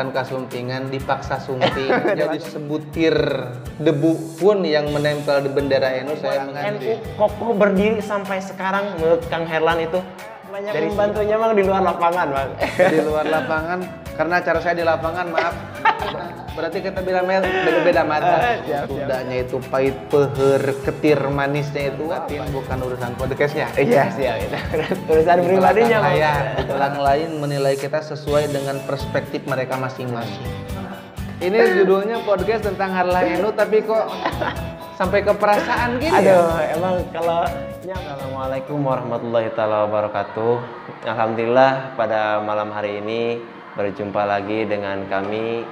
bukan kasumpingan, dipaksa sumping. Jadi sebutir debu pun yang menempel di bendera NU saya NU kokoh berdiri sampai sekarang menurut Kang Herlan itu banyak dari membantunya Bang di luar lapangan Bang. Di luar lapangan karena acara saya di lapangan maaf. Berarti kita bilang beda mata. Sudahnya itu pahit peher, ketir manisnya itu bukan urusan podcastnya. Iya siap itu. Urusan pribadinya Bang. Orang lain menilai kita sesuai dengan perspektif mereka masing-masing. Ini judulnya podcast tentang Harlah NU tapi kok sampai ke perasaan gini. Aduh, emang kalau Assalamualaikum warahmatullahi wabarakatuh. Alhamdulillah pada malam hari ini berjumpa lagi dengan kami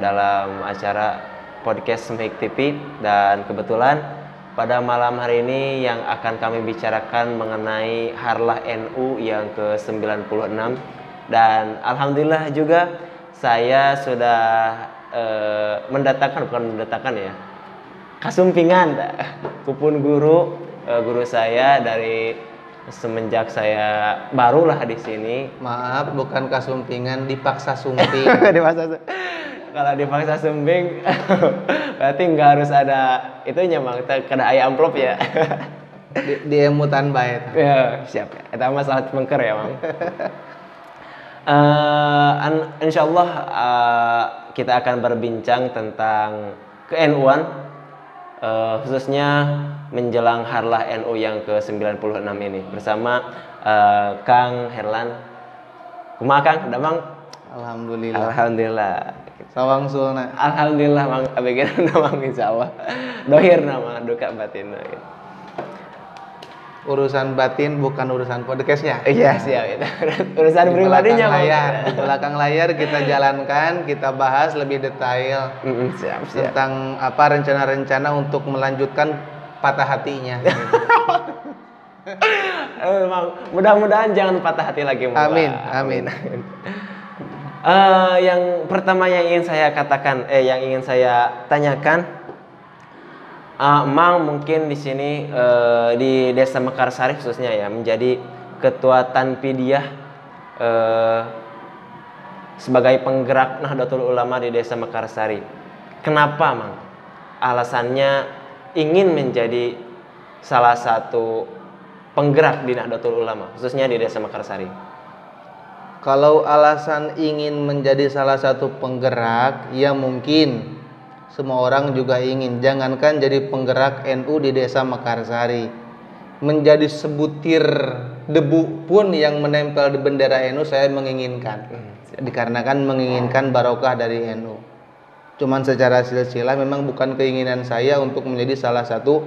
dalam acara podcast Semhik TV, dan kebetulan pada malam hari ini yang akan kami bicarakan mengenai Harlah NU yang ke-96, dan alhamdulillah juga saya sudah mendatangkan ya kasumpingan kupun guru saya dari semenjak saya barulah di sini. Maaf, bukan kasumpingan, dipaksa sumping. Kalau dipaksa sumping berarti nggak harus ada itunya Bang, kena ayam amplop ya. di emutan bae. Ya, siap. Eta mah salah pengker ya Bang. Insyaallah kita akan berbincang tentang ke-NU-an, khususnya menjelang Harlah NU yang ke-96 ini bersama Kang Herlan. Kumaha Kang? Da Bang? Alhamdulillah. Sawang sulna. Alhamdulillah Bang, abegena Bang insyaallah. Dohir nama duka batin. Urusan batin bukan urusan podcastnya. Iya siap itu. Urusan pribadinya di belakang layar kita jalankan, kita bahas lebih detail siap. Tentang apa rencana-rencana untuk melanjutkan patah hatinya. Mudah-mudahan jangan patah hati lagi. Amin. Yang pertama yang ingin saya katakan, yang ingin saya tanyakan. Mang mungkin di sini di Desa Mekarsari khususnya ya menjadi ketua Tanpidiyah sebagai penggerak Nahdlatul Ulama di Desa Mekarsari. Kenapa Mang? Alasannya ingin menjadi salah satu penggerak di Nahdlatul Ulama khususnya di Desa Mekarsari. Kalau alasan ingin menjadi salah satu penggerak, ya mungkin semua orang juga ingin. Jangankan jadi penggerak NU di Desa Mekarsari, menjadi sebutir debu pun yang menempel di bendera NU saya menginginkan. Dikarenakan menginginkan barokah dari NU. Cuman secara silsilah memang bukan keinginan saya untuk menjadi salah satu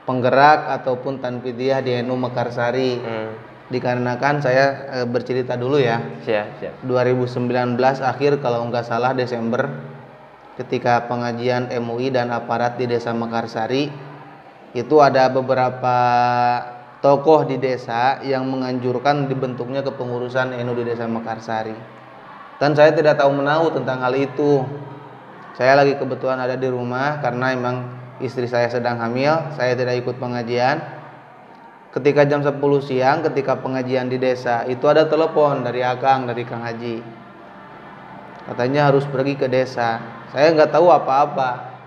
penggerak ataupun Tanpidiyah di NU Mekarsari. Dikarenakan saya bercerita dulu ya. Siap. 2019 akhir kalau nggak salah Desember, ketika pengajian MUI dan aparat di Desa Mekarsari, itu ada beberapa tokoh di desa yang menganjurkan dibentuknya kepengurusan NU di Desa Mekarsari. Dan saya tidak tahu menahu tentang hal itu. Saya lagi kebetulan ada di rumah karena emang istri saya sedang hamil. Saya tidak ikut pengajian. Ketika jam 10 siang, ketika pengajian di desa, itu ada telepon dari Akang, dari Kang Haji. Katanya harus pergi ke desa. Saya nggak tahu apa-apa.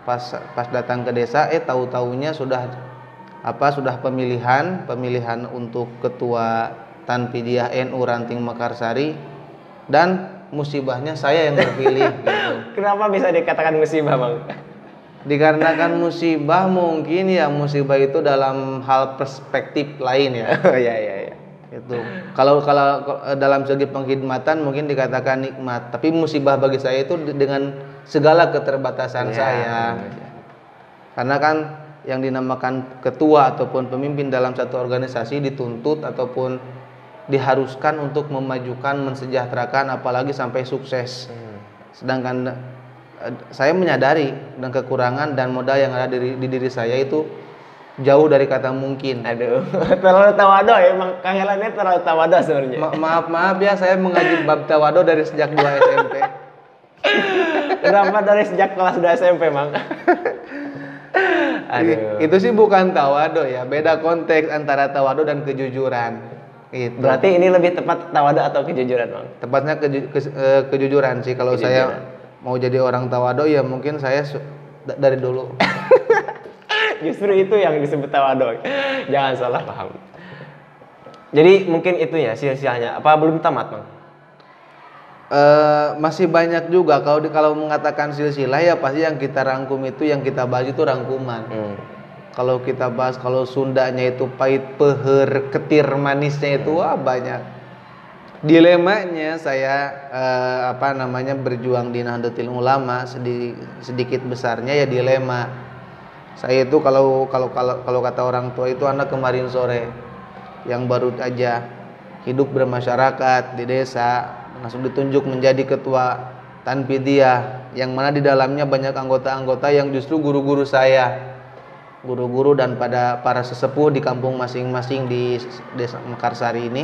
Pas datang ke desa, tahu-taunya sudah pemilihan untuk ketua Tanpidiyah NU Ranting Mekarsari, dan musibahnya saya yang terpilih. Gitu. Kenapa bisa dikatakan musibah Bang? Dikarenakan musibah, mungkin ya musibah itu dalam hal perspektif lain ya. Iya. Itu kalau dalam segi pengkhidmatan mungkin dikatakan nikmat, tapi musibah bagi saya itu dengan segala keterbatasan saya. Karena kan yang dinamakan ketua ataupun pemimpin dalam satu organisasi dituntut ataupun diharuskan untuk memajukan, mensejahterakan, apalagi sampai sukses. Sedangkan saya menyadari dan kekurangan dan modal yang ada di diri saya itu jauh dari kata mungkin. Aduh, terlalu tawado ya, Kang Herlan ini terlalu tawado sebenarnya. Maaf ya, saya mengaji bab tawado dari sejak 2 SMP. Kenapa dari sejak kelas 2 SMP, Mang? Aduh. Itu sih bukan tawado ya, beda konteks antara tawado dan kejujuran. Gitu. Berarti ini lebih tepat tawadu atau kejujuran, Bang? Tepatnya kejujuran sih. Kalau saya mau jadi orang tawadu ya mungkin saya dari dulu. Justru itu yang disebut tawadu. Jangan salah paham. Jadi mungkin itu ya silsilahnya. Apa belum tamat, Bang? Masih banyak juga kalau mengatakan silsilah ya pasti yang kita rangkum itu yang kita bahas itu rangkuman. Kalau kita bahas kalau Sundanya itu pahit peher ketir manisnya itu banyak. Dilemanya saya berjuang di Nahdlatul Ulama sedikit besarnya ya dilema. Saya itu kalau kata orang tua itu anak kemarin sore yang baru aja hidup bermasyarakat di desa, langsung ditunjuk menjadi ketua Tanfidiyah yang mana di dalamnya banyak anggota-anggota yang justru guru-guru saya, guru-guru dan para sesepuh di kampung masing-masing di desa Mekarsari ini.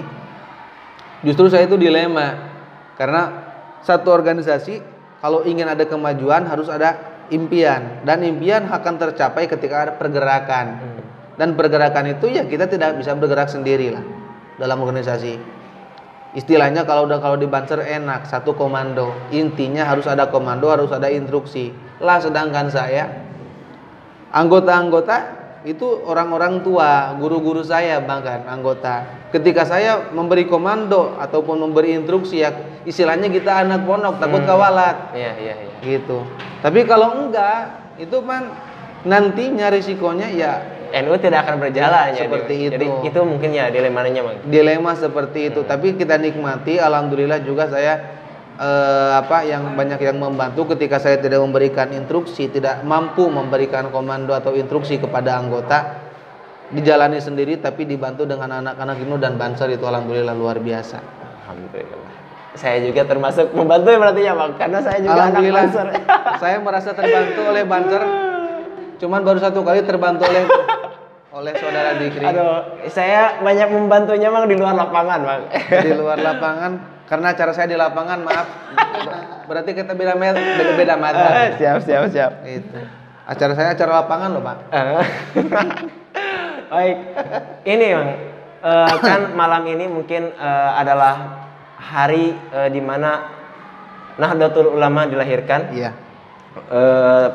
Justru saya itu dilema karena satu organisasi kalau ingin ada kemajuan harus ada impian, dan impian akan tercapai ketika ada pergerakan. Dan pergerakan itu ya kita tidak bisa bergerak sendiri lah dalam organisasi. Istilahnya kalau di Banser enak, satu komando. Intinya harus ada komando, harus ada instruksi. Lah sedangkan saya anggota-anggota itu orang-orang tua, guru-guru saya bahkan anggota. Ketika saya memberi komando ataupun memberi instruksi ya istilahnya kita anak pondok takut kawalat. Iya. Gitu. Tapi kalau enggak, itu kan nantinya risikonya ya NU tidak akan berjalan seperti itu. Jadi itu mungkin ya dilemanya, Bang. Dilema seperti itu. Tapi kita nikmati, alhamdulillah juga saya yang banyak yang membantu ketika saya tidak memberikan instruksi, tidak mampu memberikan komando atau instruksi kepada anggota, dijalani sendiri tapi dibantu dengan anak-anak NU dan Banser itu alhamdulillah luar biasa. Alhamdulillah. Saya juga termasuk membantu ya berarti ya, Bang, karena saya juga anak Banser. Saya merasa terbantu oleh Banser. Cuman baru satu kali terbantu oleh saudara Dikri. Aduh, saya banyak membantunya, Bang, di luar lapangan, Bang. Di luar lapangan karena acara saya di lapangan, maaf. Berarti kita beda mata. Siap. Itu. Acara saya acara lapangan loh, Pak. Baik. Ini, Bang, kan malam ini mungkin adalah hari di mana Nahdlatul Ulama dilahirkan. Iya.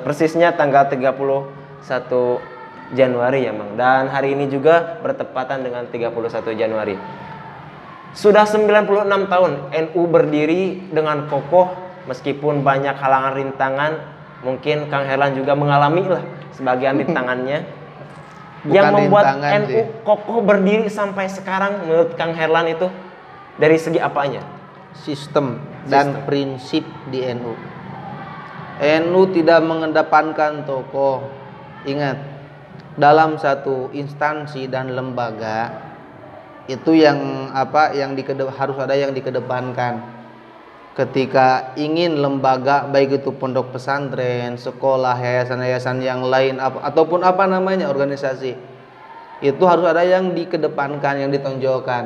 Persisnya tanggal 31 Januari ya, Bang. Dan hari ini juga bertepatan dengan 31 Januari. Sudah 96 tahun NU berdiri dengan kokoh meskipun banyak halangan rintangan. Mungkin Kang Herlan juga mengalami lah sebagian rintangannya. Yang membuat NU kokoh berdiri sampai sekarang menurut Kang Herlan itu dari segi apanya? Sistem dan prinsip di NU. NU tidak mengedepankan tokoh. Ingat, dalam satu instansi dan lembaga itu harus ada yang dikedepankan. Ketika ingin lembaga baik itu pondok pesantren, sekolah, yayasan-yayasan yang lain ataupun organisasi, itu harus ada yang dikedepankan, yang ditonjolkan.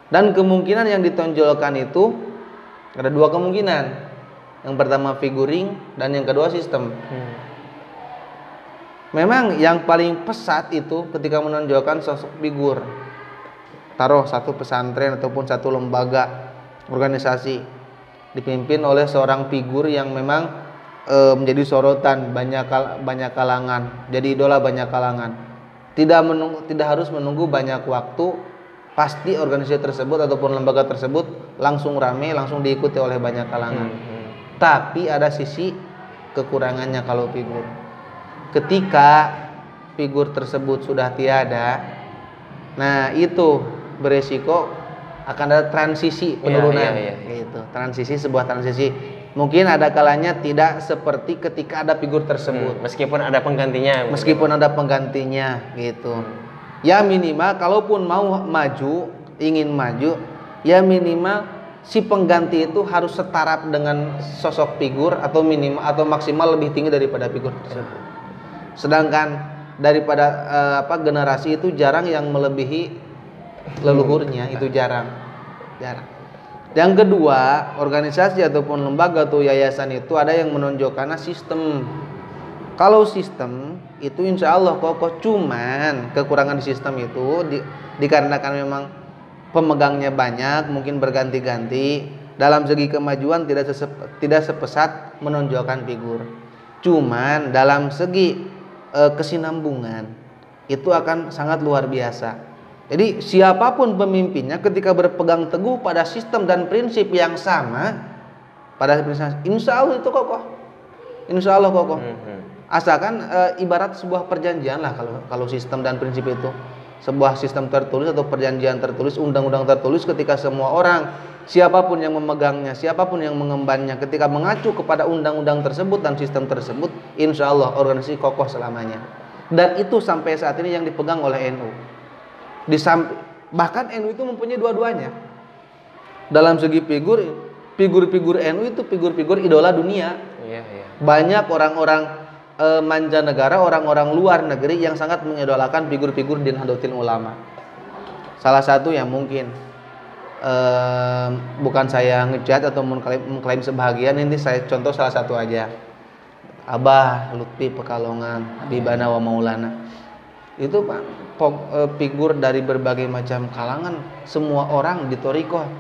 Dan kemungkinan yang ditonjolkan itu ada dua kemungkinan. Yang pertama figuring dan yang kedua sistem. Memang yang paling pesat itu ketika menonjolkan sosok figur. Taruh satu pesantren ataupun satu lembaga organisasi dipimpin oleh seorang figur yang memang menjadi sorotan banyak kalangan, jadi idola banyak kalangan. Tidak harus menunggu banyak waktu, pasti organisasi tersebut ataupun lembaga tersebut langsung rame, langsung diikuti oleh banyak kalangan. Tapi ada sisi kekurangannya kalau figur. Ketika figur tersebut sudah tiada, nah itu beresiko akan ada transisi penurunan. Gitu. Sebuah transisi. Mungkin ada kalanya tidak seperti ketika ada figur tersebut. Meskipun ada penggantinya. Gitu. Ya minimal kalaupun mau ingin maju, ya minimal si pengganti itu harus setara dengan sosok figur atau maksimal lebih tinggi daripada figur tersebut. Sedangkan daripada generasi itu jarang yang melebihi leluhurnya, itu jarang. Yang kedua, organisasi ataupun lembaga atau yayasan itu ada yang menonjolkan sistem. Kalau sistem itu insya Allah kokoh, cuman kekurangan di sistem itu dikarenakan memang pemegangnya banyak, mungkin berganti-ganti. Dalam segi kemajuan tidak sepesat menonjolkan figur. Cuman dalam segi kesinambungan itu akan sangat luar biasa. Jadi siapapun pemimpinnya ketika berpegang teguh pada sistem dan prinsip yang sama, pada prinsip, insya Allah itu kokoh. Insya Allah kokoh. Asalkan ibarat sebuah perjanjian lah kalau sistem dan prinsip itu. Sebuah sistem tertulis atau perjanjian tertulis, undang-undang tertulis, ketika semua orang, siapapun yang memegangnya, siapapun yang mengembannya, ketika mengacu kepada undang-undang tersebut dan sistem tersebut, insya Allah organisasi kokoh selamanya. Dan itu sampai saat ini yang dipegang oleh NU. Bahkan NU itu mempunyai dua-duanya. Dalam segi figur-figur NU itu figur-figur idola dunia. Banyak orang-orang mancanegara, orang-orang luar negeri yang sangat mengidolakan figur-figur di Nahdlatul Ulama. Salah satu yang mungkin bukan saya ngejat atau mengklaim sebahagian, ini saya contoh salah satu aja. Abah Lutfi Pekalongan, Habibana wa Maulana. Itu Pak, figur dari berbagai macam kalangan, semua orang di Thariqah.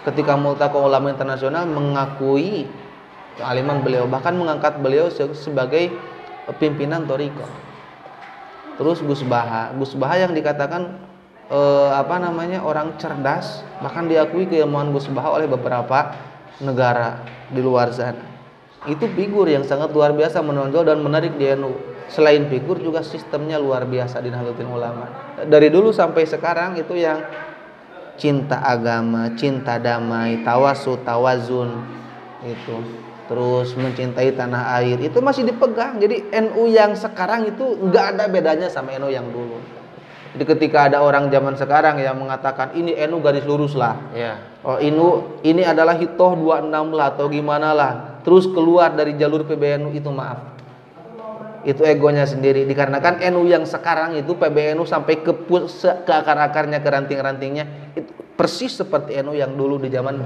Ketika Multaqa Ulama Internasional mengakui kealiman beliau, bahkan mengangkat beliau sebagai pimpinan Thariqah. Terus Gus Baha yang dikatakan orang cerdas, bahkan diakui keilmuan Gus Baha oleh beberapa negara di luar sana. Itu figur yang sangat luar biasa, menonjol dan menarik di NU. Selain figur juga sistemnya luar biasa di Nahdlatul Ulama. Dari dulu sampai sekarang itu yang cinta agama, cinta damai, tawasud, tawazun itu. Terus mencintai tanah air, itu masih dipegang. Jadi NU yang sekarang itu nggak ada bedanya sama NU yang dulu. Jadi ketika ada orang zaman sekarang yang mengatakan ini NU garis lurus lah, oh ini adalah hitoh 26 lah atau gimana lah, terus keluar dari jalur PBNU, itu maaf, itu egonya sendiri. Dikarenakan NU yang sekarang itu PBNU sampai ke akar-akarnya, ke ranting-rantingnya itu persis seperti NU yang dulu di zaman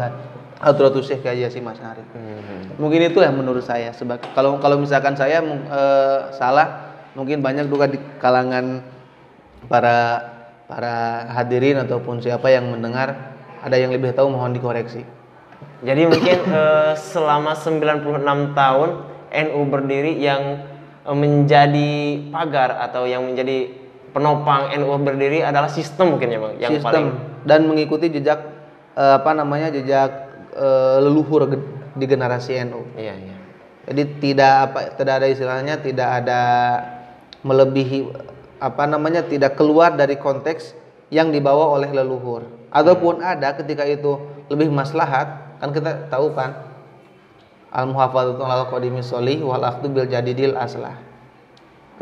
Hadratus Syekh Kiai Hasyim Asy'ari. Mungkin itu yang menurut saya. Kalau misalkan saya salah, mungkin banyak juga di kalangan para hadirin ataupun siapa yang mendengar ada yang lebih tahu, mohon dikoreksi. Jadi mungkin selama 96 tahun NU berdiri, yang menjadi pagar atau yang menjadi penopang NU berdiri adalah sistem, mungkin ya Bang, yang sistem paling, dan mengikuti jejak jejak leluhur di generasi NU. Jadi tidak ada istilahnya, tidak ada melebihi tidak keluar dari konteks yang dibawa oleh leluhur. Ataupun ada ketika itu lebih maslahat, kan kita tahu kan al-muhafadzatu ala qadimis sholih wal akhdhu bil jadidil aslah.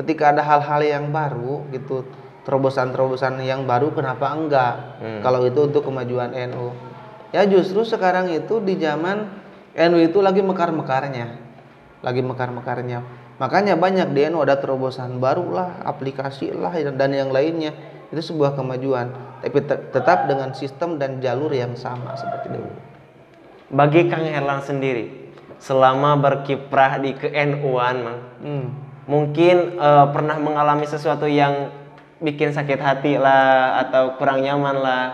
Ketika ada hal-hal yang baru gitu, terobosan-terobosan yang baru, kenapa enggak? Kalau itu untuk kemajuan NU. Ya justru sekarang itu di zaman NU itu lagi mekar-mekarnya. Makanya banyak di NU ada terobosan baru lah, aplikasi lah dan yang lainnya. Itu sebuah kemajuan, tapi tetap dengan sistem dan jalur yang sama seperti dulu. Bagi Kang Herlan sendiri, selama berkiprah di ke-NU-an, mungkin pernah mengalami sesuatu yang bikin sakit hati lah atau kurang nyaman lah,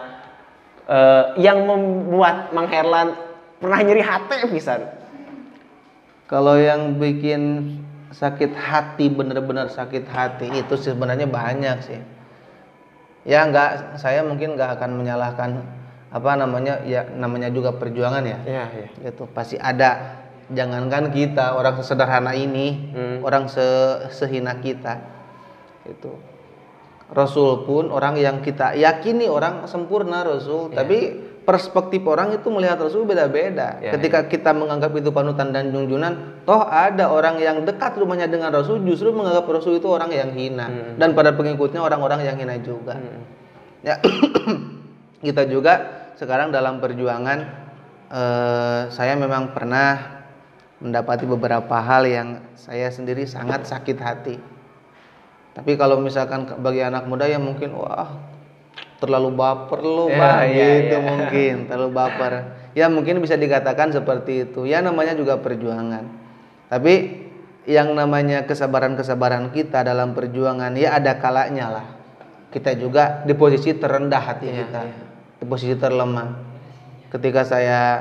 yang membuat Mang Herlan pernah nyeri hati pisan? Kalau yang bikin sakit hati, benar-benar sakit hati itu sebenarnya banyak sih. Ya saya mungkin nggak akan menyalahkan namanya juga perjuangan ya. Itu pasti ada. Jangankan kita orang sesederhana ini, orang sehina kita itu. Rasul pun orang yang kita yakini orang sempurna Rasul, tapi perspektif orang itu melihat Rasul beda-beda. Ketika kita menganggap itu panutan dan junjunan, toh ada orang yang dekat rumahnya dengan Rasul justru menganggap Rasul itu orang yang hina, dan pada pengikutnya orang-orang yang hina juga. Ya, kita juga sekarang dalam perjuangan, saya memang pernah mendapati beberapa hal yang saya sendiri sangat sakit hati. Tapi kalau misalkan bagi anak muda yang mungkin terlalu baper lo Bang, mungkin terlalu baper. Ya mungkin bisa dikatakan seperti itu. Ya namanya juga perjuangan. Tapi yang namanya kesabaran kita dalam perjuangan, ya ada kalanya lah kita juga di posisi terendah hati kita. di posisi terlemah. Ketika saya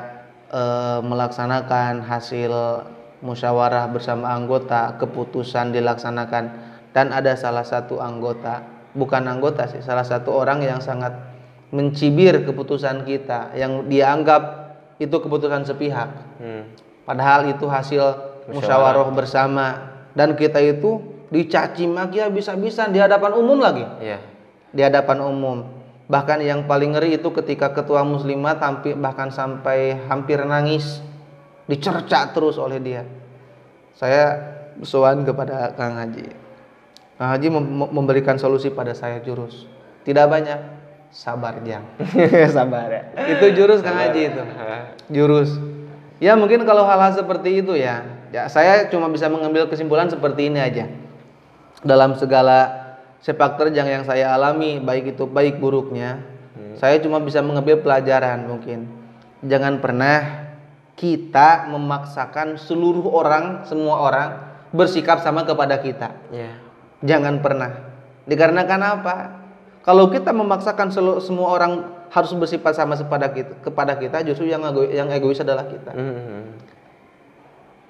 melaksanakan hasil musyawarah bersama anggota, keputusan dilaksanakan dan ada salah satu anggota, bukan anggota sih, salah satu orang yang sangat mencibir keputusan kita, yang dianggap itu keputusan sepihak. Padahal itu hasil musyawarah bersama, dan kita itu dicaci maki habis-habisan di hadapan umum lagi. Di hadapan umum. Bahkan yang paling ngeri itu ketika ketua muslimat bahkan sampai hampir nangis, dicerca terus oleh dia. Saya bersowan kepada Kang Haji. Kang Haji memberikan solusi pada saya, jurus. Tidak banyak, sabar Jang. Sabar ya. Itu jurus Kang Haji itu. Jurus. Ya mungkin kalau hal-hal seperti itu ya saya cuma bisa mengambil kesimpulan seperti ini aja. Dalam segala sepak terjang yang saya alami, baik itu baik buruknya, saya cuma bisa mengambil pelajaran mungkin. Jangan pernah kita memaksakan seluruh orang, semua orang bersikap sama kepada kita. Jangan pernah. Dikarenakan apa? Kalau kita memaksakan semua orang harus bersifat sama kepada kita, justru yang egois adalah kita.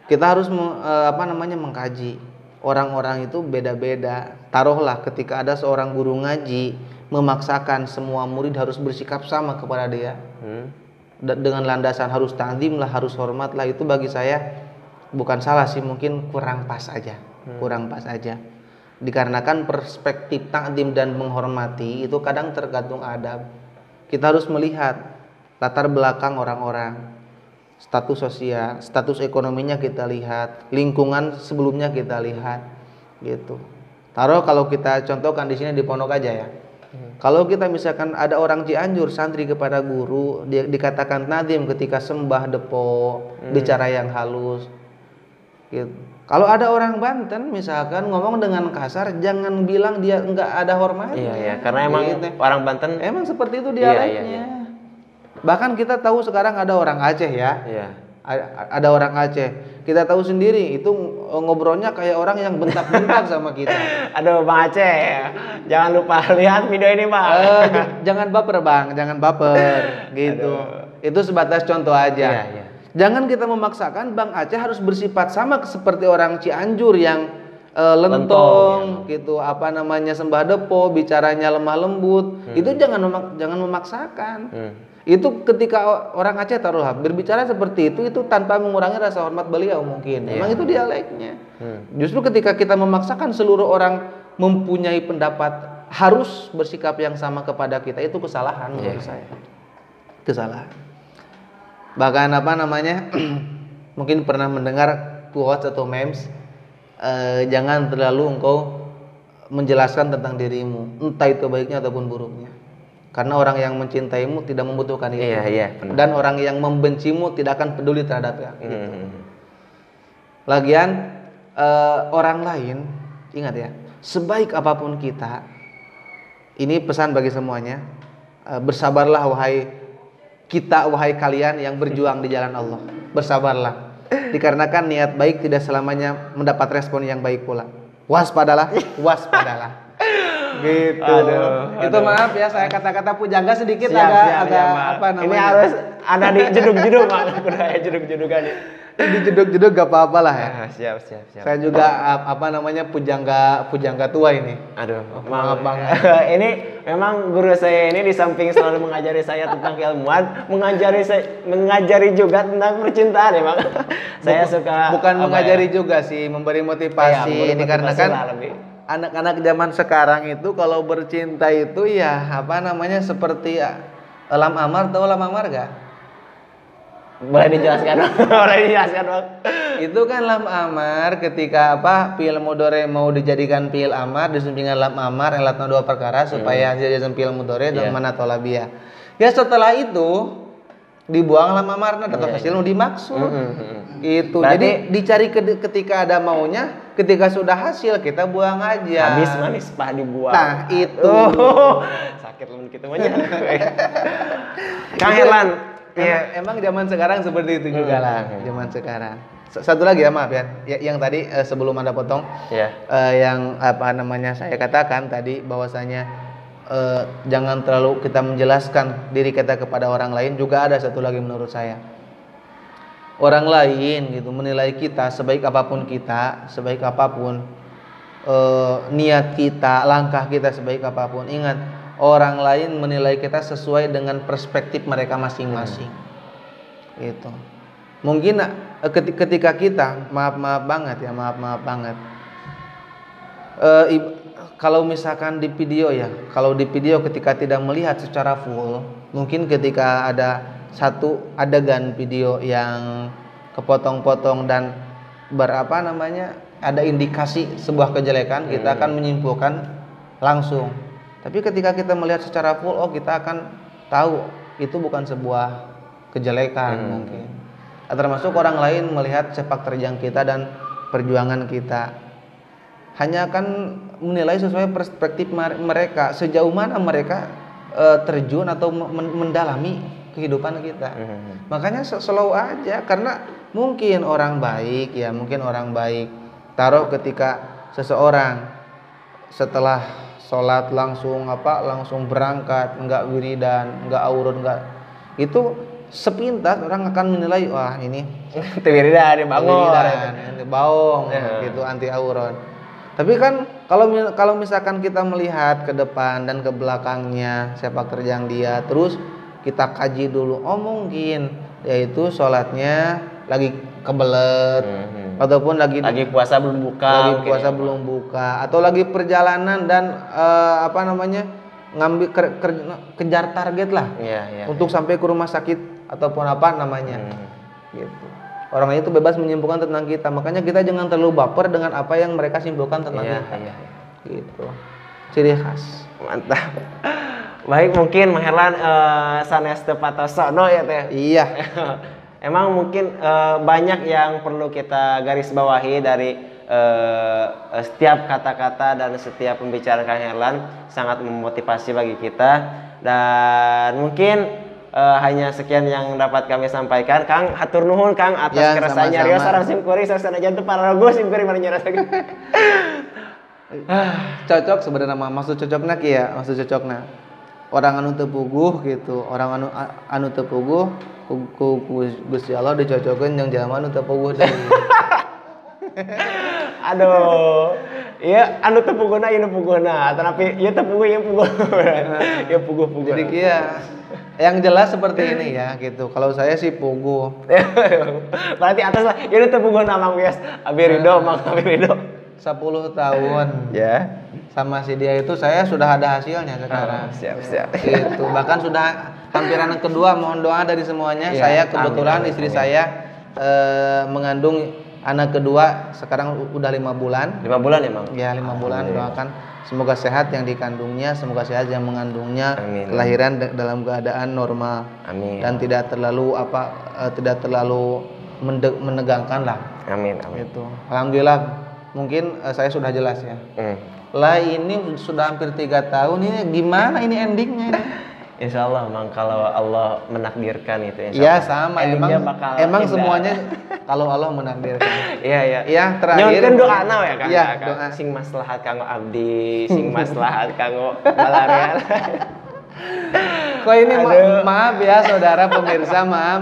Kita harus mengkaji. Orang-orang itu beda-beda. Taruhlah ketika ada seorang guru ngaji memaksakan semua murid harus bersikap sama kepada dia, dengan landasan harus ta'zim lah, harus hormat lah, itu bagi saya bukan salah sih, mungkin kurang pas aja. Kurang pas aja. Dikarenakan perspektif ta'zim dan menghormati itu kadang tergantung adab. Kita harus melihat latar belakang orang-orang, status sosial, status ekonominya kita lihat, lingkungan sebelumnya kita lihat, gitu. Taruh kalau kita contohkan di sini di pondok aja ya. Kalau kita misalkan ada orang Cianjur santri kepada guru, dia dikatakan nazim ketika sembah depo, bicara yang halus, gitu. Kalau ada orang Banten misalkan ngomong dengan kasar, jangan bilang dia enggak ada hormatnya. Iya, karena emang gitu. Orang Banten emang seperti itu dialeknya. Bahkan kita tahu sekarang ada orang Aceh ya. Ada orang Aceh. Kita tahu sendiri itu ngobrolnya kayak orang yang bentak-bentak sama kita. Aduh Bang Aceh, jangan lupa lihat video ini Bang. Jangan baper Bang, jangan baper gitu. Aduh. Itu sebatas contoh aja. Jangan kita memaksakan Bang Aceh harus bersifat sama seperti orang Cianjur yang lentong gitu, sembah depo, bicaranya lemah lembut. Itu jangan memaksakan. Itu ketika orang Aceh taruhlah berbicara seperti itu tanpa mengurangi rasa hormat beliau mungkin. Memang itu dialeknya. Justru ketika kita memaksakan seluruh orang mempunyai pendapat harus bersikap yang sama kepada kita, itu kesalahan menurut saya. Kesalahan. Bahkan mungkin pernah mendengar quotes atau memes, jangan terlalu engkau menjelaskan tentang dirimu, entah itu baiknya ataupun buruknya. Karena orang yang mencintaimu tidak membutuhkan itu. Dan orang yang membencimu tidak akan peduli terhadapnya. Gitu. Lagian orang lain, ingat ya, sebaik apapun kita, ini pesan bagi semuanya, bersabarlah wahai kalian yang berjuang di jalan Allah. Bersabarlah. Dikarenakan niat baik tidak selamanya mendapat respon yang baik pula. Waspadalah. Gitu. Aduh. Itu maaf ya, saya kata-kata pujangga sedikit agak ini harus ada di jeduk-jeduk Mak. Udah ya jeduk-jedukan. Di jeduk-jeduk gak apa-apa lah ya. Siap. Saya juga pujangga tua ini. Aduh, maaf Bang. Ini memang guru saya ini di samping selalu mengajari saya tentang keilmuan, mengajari juga tentang percintaan ya Bang. Saya suka bukan mengajari juga sih, memberi motivasi. Ini karena kan anak-anak zaman sekarang itu kalau bercinta itu ya seperti lam amar, tahu lam amar gak? Boleh dijelaskan Bang. Itu kan lam amar ketika fi'il mudhari mau dijadikan fi'il amar disumpingkan lam amar yang latna dua perkara supaya hasil jazm fi'il mudhari dan mana tolabiyah. Ya setelah itu dibuang lam amarna atau hasil dimaksud. Gitu. Berarti, jadi dicari ketika ada maunya, ketika sudah hasil kita buang aja. Habis manis pah dibuang. Nah, itu. Sakit lu gitu aja. Kang Herlan, emang zaman sekarang seperti itu juga lah, zaman sekarang. Satu lagi ya, maaf ya. Yang tadi sebelum Anda potong, yang saya katakan tadi bahwasanya jangan terlalu kita menjelaskan diri kita kepada orang lain. Juga ada satu lagi menurut saya, orang lain gitu menilai kita sebaik apapun kita, sebaik apapun niat kita, langkah kita sebaik apapun, ingat orang lain menilai kita sesuai dengan perspektif mereka masing-masing. Gitu. Mungkin ketika kita maaf banget, kalau misalkan di video ya, kalau di video ketika tidak melihat secara full, mungkin ketika ada satu adegan video yang kepotong-potong dan ada indikasi sebuah kejelekan, kita akan menyimpulkan langsung. Tapi ketika kita melihat secara full, kita akan tahu itu bukan sebuah kejelekan mungkin. Termasuk orang lain melihat sepak terjang kita dan perjuangan kita, hanya akan menilai sesuai perspektif mereka, sejauh mana mereka terjun atau mendalami kehidupan kita. Makanya slow aja, karena mungkin orang baik taruh ketika seseorang setelah sholat langsung berangkat, enggak wiridan, enggak aurun, enggak, itu sepintas orang akan menilai, wah ini wiridan baong gitu, anti auron. Tapi kan kalau misalkan kita melihat ke depan dan ke belakangnya sepak terjang dia, terus kita kaji dulu, mungkin yaitu sholatnya lagi kebelet, ataupun lagi puasa belum buka, atau lagi perjalanan dan ngambil kejar target lah, untuk sampai ke rumah sakit ataupun gitu. Orang itu bebas menyimpulkan tentang kita, makanya kita jangan terlalu baper dengan apa yang mereka simpulkan tentang kita. Gitu. Ciri khas. Mantap. Baik, mungkin Mang Herlan sanes teu patosono ya teh. Iya. Emang mungkin banyak yang perlu kita garis bawahi dari setiap kata-kata dan setiap pembicaraan Kang Herlan, sangat memotivasi bagi kita, dan mungkin hanya sekian yang dapat kami sampaikan. Kang, hatur nuhun Kang atas keresahannya Rio sareng simkuring sasana jantu pararogo simkuring mari nyarasakeun. Cocok sebenarnya maksud cocokna kieu ya, maksud cocokna. Orang anu teu puguh gitu, orang anu teu puguh ku Gusti Allah dicocokeun jeung jalma anu teu puguh deui. Aduh. Iya, anu teu puguhna ieu nu puguhna, tetapi ieu teu puguh ieu puguh. Ieu puguh-puguh. Jadi kieu yang jelas seperti ini ya gitu. Kalau saya sih puguh. Berarti atas lah, ieu teu puguhna Mang Bias. Abi Ridho, Mang Abi Ridho. 10 tahun. Ya. Sama si dia itu saya sudah ada hasilnya sekarang. Siap. Gitu. Bahkan sudah hampir anak kedua, mohon doa dari semuanya. Saya kebetulan istri saya mengandung anak kedua sekarang udah 5 bulan. 5 bulan ya, Mang? Ya, 5 bulan. Doakan semoga sehat yang dikandungnya, semoga sehat yang mengandungnya. Amin. Kelahiran dalam keadaan normal. Amin. Dan tidak terlalu menegangkan lah. Amin. Gitu. Alhamdulillah. Mungkin saya sudah jelas ya. Lah ini sudah hampir 3 tahun, ini gimana ini endingnya ini? Insya Allah, Mang, kalau Allah menakdirkan itu. Iya sama, emang semuanya kalau Allah menakdirkan. Iya. Iya, terakhir. Nyonkeun doana ya Kang. Iya, doa. Sing maslahat kanggo abdi, sing maslahat kanggo balarean. Kok ini maaf ya saudara pemirsa, maaf.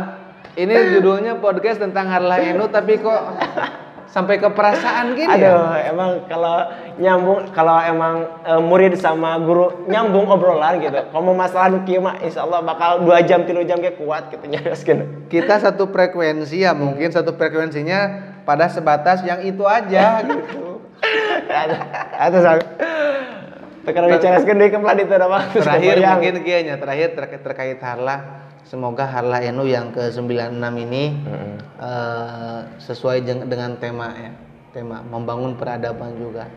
Ini judulnya podcast tentang Harlah NU, tapi kok sampai ke perasaan gini. Aduh, emang kalau nyambung, kalau emang murid sama guru nyambung obrolan gitu. Kalau mau masalah kieu mah insyaallah bakal 2 jam 3 jam kayak kuat gitu nyarioskeun. Kita satu frekuensi ya, mungkin satu frekuensinya pada sebatas yang itu aja gitu. Aduh, tekan dicaraskeun deui ke pelan itu mah. Terakhir mungkin kieu nya, terakhir terkait Harlah. Semoga Harlah NU yang ke-96 ini sesuai dengan tema ya. Tema membangun peradaban juga.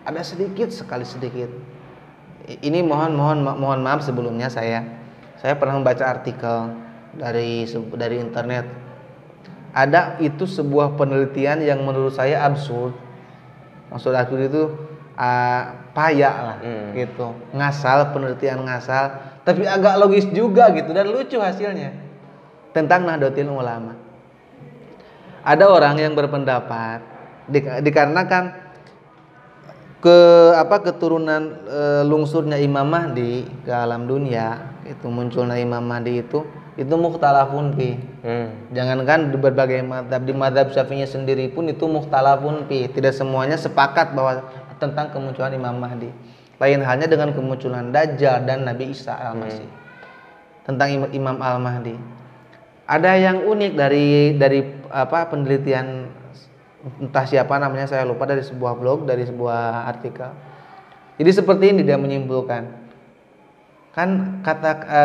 Ada sedikit. Ini mohon maaf sebelumnya saya pernah membaca artikel dari internet. Ada itu sebuah penelitian yang menurut saya absurd. Maksud absurd itu payah lah gitu. Penelitian ngasal. Tapi agak logis juga gitu dan lucu hasilnya. Tentang Nahdlatul Ulama. Ada orang yang berpendapat dikarenakan keturunan lungsurnya Imam Mahdi ke alam dunia, itu munculnya Imam Mahdi itu mukhtalafun fi. Jangankan di berbagai mazhab, di mazhab Syafi'i sendiri pun itu mukhtalafun fi. Tidak semuanya sepakat bahwa tentang kemunculan Imam Mahdi. Lain halnya dengan kemunculan Dajjal dan Nabi Isa al-Masih. Tentang Imam al-Mahdi. Ada yang unik dari penelitian entah siapa namanya, saya lupa, dari sebuah blog, dari sebuah artikel. Jadi seperti ini dia menyimpulkan. Kan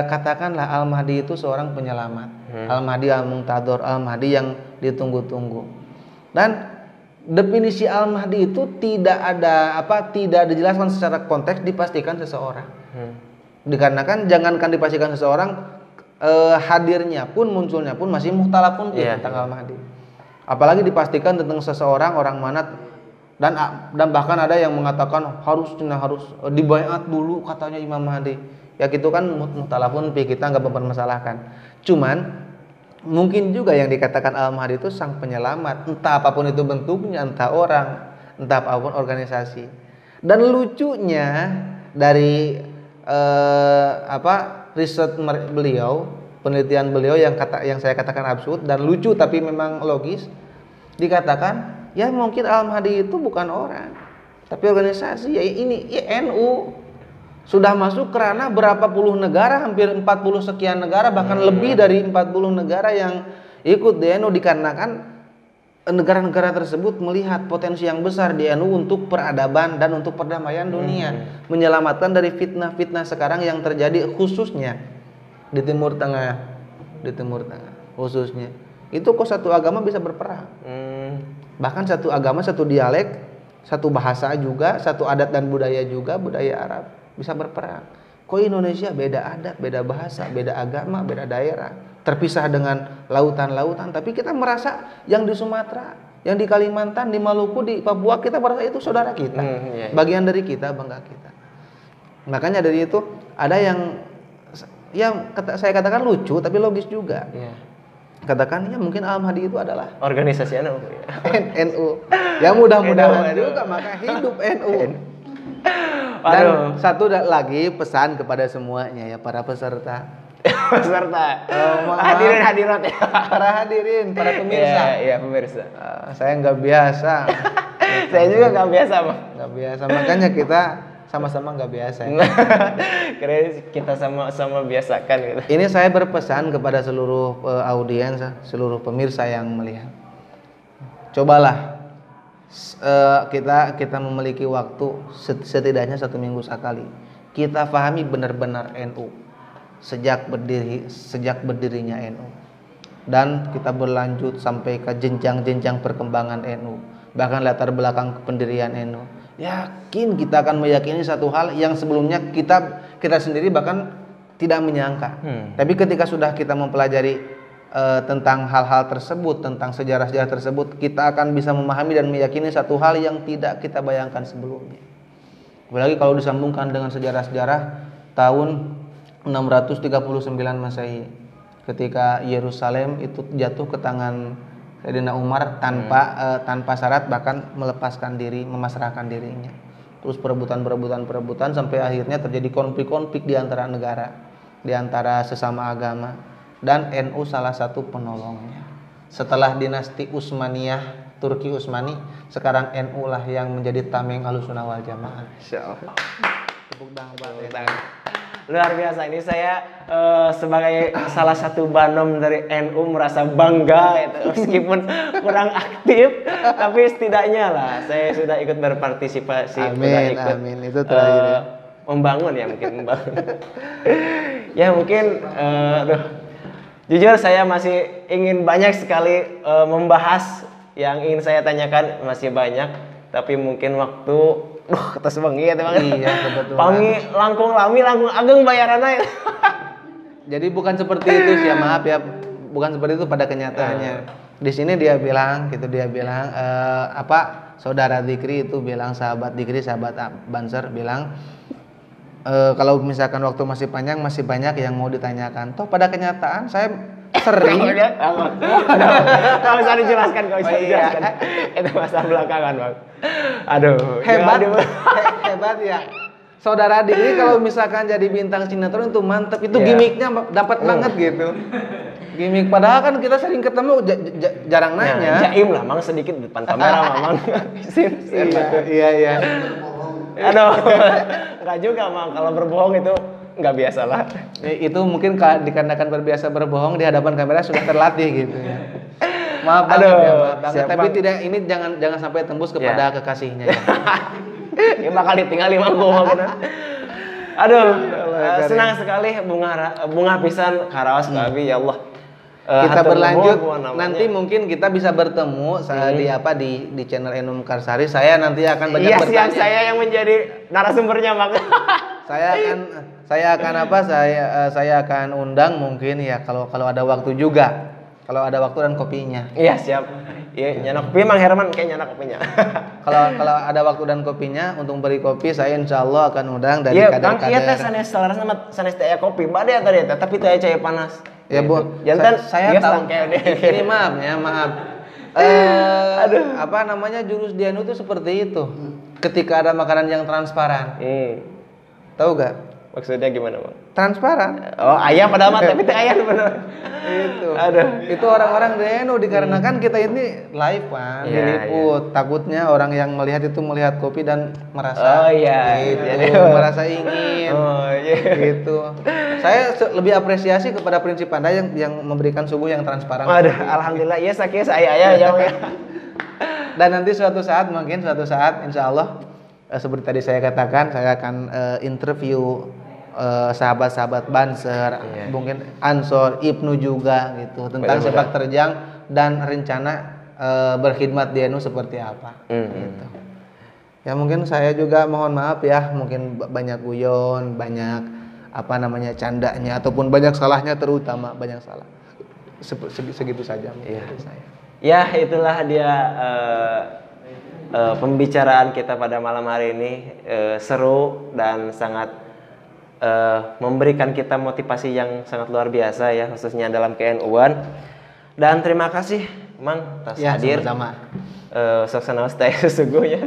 katakanlah Al-Mahdi itu seorang penyelamat. Al-Mahdi al-Muntadhar, Al-Mahdi yang ditunggu-tunggu. Dan definisi Al-Mahdi itu tidak dijelaskan secara konteks dipastikan seseorang. Dikarenakan jangankan dipastikan seseorang, hadirnya pun, munculnya pun masih mukhtalafun tentang Al-Mahdi. Apalagi dipastikan tentang seseorang, orang mana, dan bahkan ada yang mengatakan harus dibaiat dulu katanya Imam Mahdi. Ya gitu kan mukhtalafun fi, kita nggak mempermasalahkan. Cuman mungkin juga yang dikatakan Al-Mahdi itu sang penyelamat, entah apapun itu bentuknya, entah orang, entah apapun organisasi. Dan lucunya dari riset beliau, penelitian beliau yang saya katakan absurd dan lucu tapi memang logis, dikatakan ya mungkin Al-Mahdi itu bukan orang tapi organisasi, ya ini NU sudah masuk ke ranah berapa puluh negara, hampir 40 sekian negara, bahkan lebih dari 40 negara yang ikut di NU, dikarenakan negara-negara tersebut melihat potensi yang besar di NU untuk peradaban dan untuk perdamaian dunia, menyelamatkan dari fitnah-fitnah sekarang yang terjadi khususnya di Timur Tengah khususnya. Itu kok satu agama bisa berperang, bahkan satu agama, satu dialek, satu bahasa juga, satu adat dan budaya juga, budaya Arab bisa berperang. Kok Indonesia beda adat, beda bahasa, beda agama, beda daerah, terpisah dengan lautan-lautan, tapi kita merasa yang di Sumatera, yang di Kalimantan, di Maluku, di Papua, kita merasa itu saudara kita, bagian dari kita, bangga kita. Makanya dari itu ada yang saya katakan lucu tapi logis juga. Katakan ya mungkin Al-Mahdi itu adalah organisasi NU. NU. Ya mudah-mudahan juga, maka hidup NU. Dan satu lagi pesan kepada semuanya ya, para peserta. Hadirin hadirat ya. Para hadirin, para pemirsa. Iya, pemirsa. Saya nggak biasa. Saya juga nggak biasa, Bang. Nggak biasa, makanya kita sama-sama nggak biasa ya. Keren, kita sama-sama biasakan gitu. Ini saya berpesan kepada seluruh audiens, seluruh pemirsa yang melihat. Cobalah kita memiliki waktu setidaknya 1 minggu sekali. Kita pahami benar-benar NU sejak berdirinya NU. Dan kita berlanjut sampai ke jenjang-jenjang perkembangan NU, bahkan latar belakang pendirian NU. Yakin kita akan meyakini satu hal yang sebelumnya kita sendiri bahkan tidak menyangka. Tapi ketika sudah kita mempelajari tentang hal-hal tersebut, tentang sejarah-sejarah tersebut, kita akan bisa memahami dan meyakini satu hal yang tidak kita bayangkan sebelumnya. Apalagi kalau disambungkan dengan sejarah-sejarah tahun 639 Masehi, ketika Yerusalem itu jatuh ke tangan Sayyidina Umar tanpa syarat, bahkan melepaskan diri, memasrahkan dirinya. Terus perebutan sampai akhirnya terjadi konflik-konflik di antara negara, di antara sesama agama, dan NU salah satu penolongnya. Setelah dinasti Utsmaniyah, Turki Utsmani, sekarang NU lah yang menjadi tameng Ahlussunnah wal Jamaah. Insyaallah. Tepuk tangan. Luar biasa, ini saya sebagai salah satu banom dari NU merasa bangga itu, meskipun kurang aktif tapi setidaknya lah saya sudah ikut berpartisipasi. Amin, itu terakhir membangun ya, mungkin membangun. Ya mungkin jujur saya masih ingin banyak sekali membahas yang ingin saya tanyakan, masih banyak, tapi mungkin waktu atas bengi ya teman. Iya, kebetulan. Pami langkung ageng bayarannya. Jadi bukan seperti itu sih ya, maaf ya. Bukan seperti itu pada kenyataannya. Di sini dia bilang saudara Dzikri itu bilang, sahabat Dzikri, sahabat Banser bilang kalau misalkan waktu masih panjang, masih banyak yang mau ditanyakan. Toh pada kenyataan saya sering. Kalau bisa dijelaskan, Itu masa belakangan, Bang. Aduh, Hebat, jangan hebat ya. Saudara Dik ini kalau misalkan jadi bintang sinetron itu mantep, itu Iya. gimmicknya dapat banget gitu. Gimmick padahal kan kita sering ketemu jarang Nah, nanya. jaim lah, mang sedikit di depan kamera, mamang. Iya iya. Aduh, nggak juga, mang. Kalau berbohong itu nggak biasa lah. Itu mungkin dikarenakan berbiasa berbohong di hadapan kamera sudah terlatih gitu ya. Maaf Aduh, banget ya, maaf banget. siap, Tapi Bang. tidak, ini jangan sampai tembus kepada kekasihnya ya. Ya bakal ditinggali mang gua mah. Aduh, senang sekali bunga pisan karaos ka abi, ya Allah. Kita Hatur berlanjut nuhun namanya. nanti mungkin kita bisa bertemu di channel Enum Karsari. Saya nanti akan banyak Iya, bertanya. siap, saya yang menjadi narasumbernya, Mak. Saya akan undang mungkin ya kalau ada waktu juga. Kalau ada waktu dan kopinya. Iya, siap. Iya, nyanak kopi Mang Herman kayak nyanak kopinya. Kalau ada waktu dan kopinya untuk beri kopi, saya insya Allah akan undang dari Iya, Kang, iya teh kader-kader. sanes teh aya kopi. Bade tadi teh, tapi teh cai panas. Ya Bu, Jantan saya tahu. kayak Ini maaf ya, maaf. Apa namanya, jurus Dianu itu seperti itu. Ketika ada makanan yang transparan, tahu gak? Maksudnya gimana, Bang? Transparan. Oh, ayam padahal mah tapi teh ayam bener. Itu. Aduh. Itu orang-orang Dianu dikarenakan kita ini live Pak, Iya, diliput. Takutnya orang yang melihat itu melihat kopi dan merasa Oh iya, gitu, jadi merasa ingin. Oh iya. Gitu. Saya lebih apresiasi kepada prinsip Anda yang memberikan suguh yang transparan. Waduh, alhamdulillah ya sakieu saya ya. Dan nanti suatu saat insya Allah seperti tadi saya katakan, saya akan interview sahabat-sahabat Banser, Iya. mungkin Ansor, Ibnu juga gitu tentang Benar-benar. sepak terjang dan rencana berkhidmat di NU seperti apa. Gitu. Ya mungkin saya juga mohon maaf ya, mungkin banyak guyon, banyak apa namanya candanya ataupun banyak salahnya, terutama banyak salah. Segitu saja mungkin Iya. dari saya. Ya, itulah dia pembicaraan kita pada malam hari ini, seru dan sangat memberikan kita motivasi yang sangat luar biasa ya, khususnya dalam KNU-an. Dan terima kasih Mang atas Ya, hadir. sama-sama. Sok stay sesungguhnya.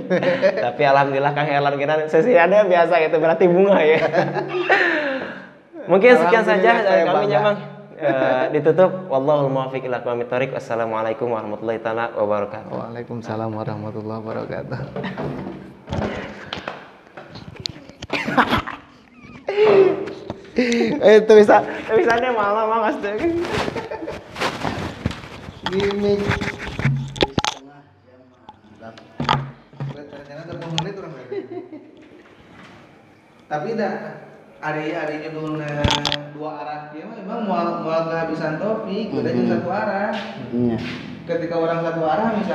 Tapi alhamdulillah Kang Herlan kita sesi ada biasa itu berarti bunga ya. Mungkin sekian saja Alhamdulillah, dari saya kami ya bangga. Mang. Ditutup. Wallahul muwaffiq ila aqwamit thoriq. Wassalamualaikum warahmatullahi taala wabarakatuh. Waalaikumsalam warahmatullahi wabarakatuh. Itu bisa dia malam Mang astaga. Gimik. Tapi dah hari-harinya dua arah dia memang mau kehabisan topik, udah satu arah. Iya. Ketika orang satu arah misalnya